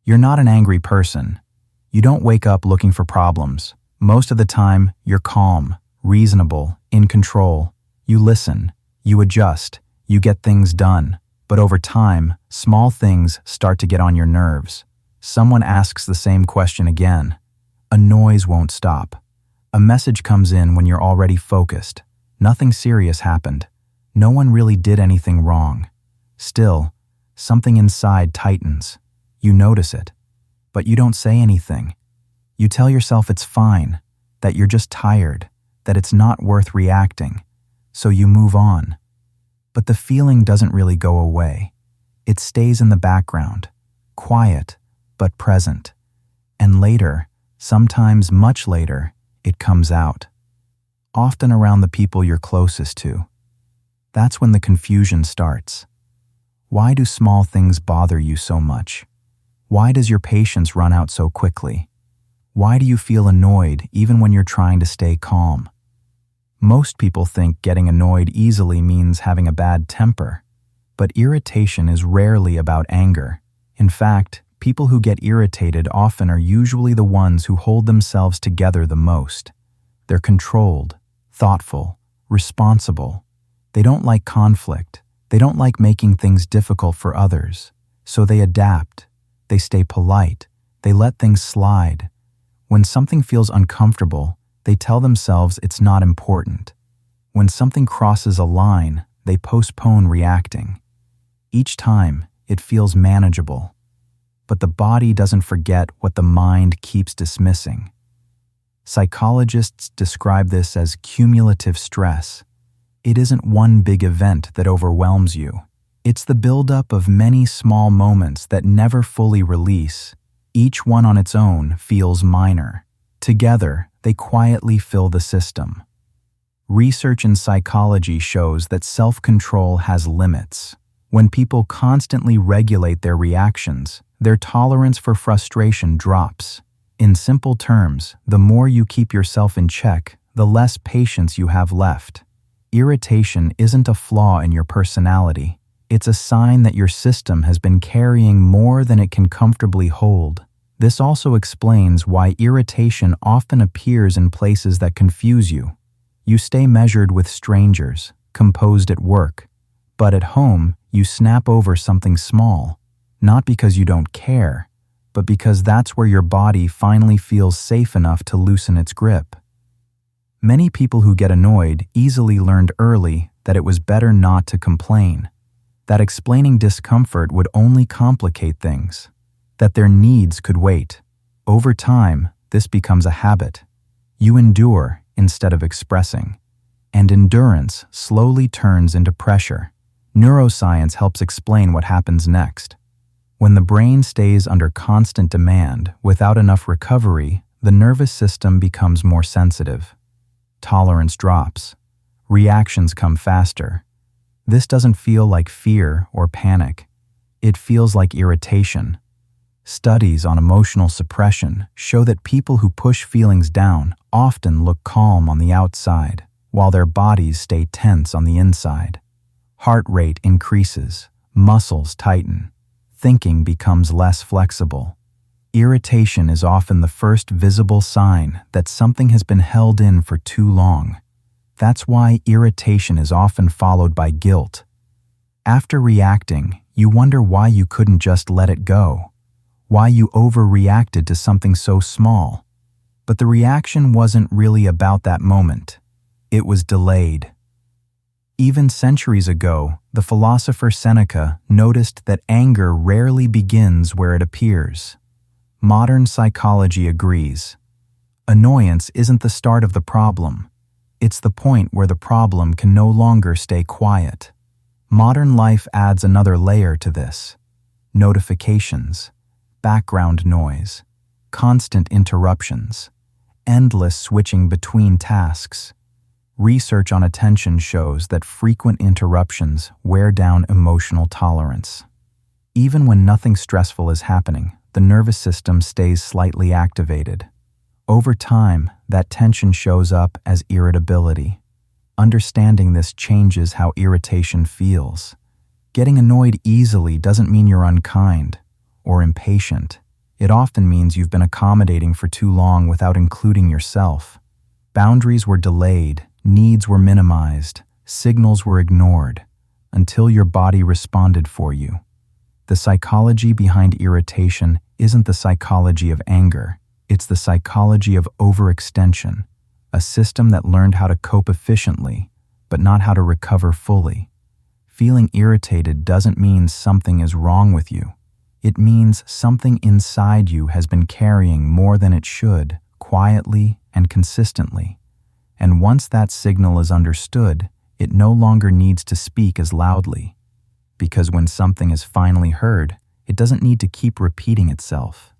You're not an angry person. You don't wake up looking for problems. Most of the time, you're calm, reasonable, in control. You listen, you adjust, you get things done. But over time, small things start to get on your nerves. Someone asks the same question again. A noise won't stop. A message comes in when you're already focused. Nothing serious happened. No one really did anything wrong. Still, something inside tightens. You notice it, but you don't say anything. You tell yourself it's fine, that you're just tired, that it's not worth reacting, so you move on. But the feeling doesn't really go away. It stays in the background, quiet but present. And later, sometimes much later, it comes out. Often around the people you're closest to. That's when the confusion starts. Why do small things bother you so much? Why does your patience run out so quickly? Why do you feel annoyed even when you're trying to stay calm? Most people think getting annoyed easily means having a bad temper, but irritation is rarely about anger. In fact, people who get irritated often are usually the ones who hold themselves together the most. They're controlled, thoughtful, responsible. They don't like conflict. They don't like making things difficult for others. So they adapt. They stay polite. They let things slide. When something feels uncomfortable, they tell themselves it's not important. When something crosses a line, they postpone reacting. Each time, it feels manageable. But the body doesn't forget what the mind keeps dismissing. Psychologists describe this as cumulative stress. It isn't one big event that overwhelms you. It's the buildup of many small moments that never fully release. Each one on its own feels minor. Together, they quietly fill the system. Research in psychology shows that self-control has limits. When people constantly regulate their reactions, their tolerance for frustration drops. In simple terms, the more you keep yourself in check, the less patience you have left. Irritation isn't a flaw in your personality. It's a sign that your system has been carrying more than it can comfortably hold. This also explains why irritation often appears in places that confuse you. You stay measured with strangers, composed at work, but at home, you snap over something small, not because you don't care, but because that's where your body finally feels safe enough to loosen its grip. Many people who get annoyed easily learned early that it was better not to complain, that explaining discomfort would only complicate things, that their needs could wait. Over time, this becomes a habit. You endure instead of expressing, and endurance slowly turns into pressure. Neuroscience helps explain what happens next. When the brain stays under constant demand without enough recovery, the nervous system becomes more sensitive. Tolerance drops. Reactions come faster. This doesn't feel like fear or panic. It feels like irritation. Studies on emotional suppression show that people who push feelings down often look calm on the outside, while their bodies stay tense on the inside. Heart rate increases, muscles tighten, thinking becomes less flexible. Irritation is often the first visible sign that something has been held in for too long. That's why irritation is often followed by guilt. After reacting, you wonder why you couldn't just let it go, why you overreacted to something so small. But the reaction wasn't really about that moment. It was delayed. Even centuries ago, the philosopher Seneca noticed that anger rarely begins where it appears. Modern psychology agrees. Annoyance isn't the start of the problem. It's the point where the problem can no longer stay quiet. Modern life adds another layer to this. Notifications, background noise, constant interruptions, endless switching between tasks. Research on attention shows that frequent interruptions wear down emotional tolerance. Even when nothing stressful is happening, the nervous system stays slightly activated. Over time, that tension shows up as irritability. Understanding this changes how irritation feels. Getting annoyed easily doesn't mean you're unkind or impatient. It often means you've been accommodating for too long without including yourself. Boundaries were delayed, needs were minimized, signals were ignored, until your body responded for you. The psychology behind irritation isn't the psychology of anger, it's the psychology of overextension, a system that learned how to cope efficiently, but not how to recover fully. Feeling irritated doesn't mean something is wrong with you. It means something inside you has been carrying more than it should, quietly and consistently. And once that signal is understood, it no longer needs to speak as loudly. Because when something is finally heard, it doesn't need to keep repeating itself.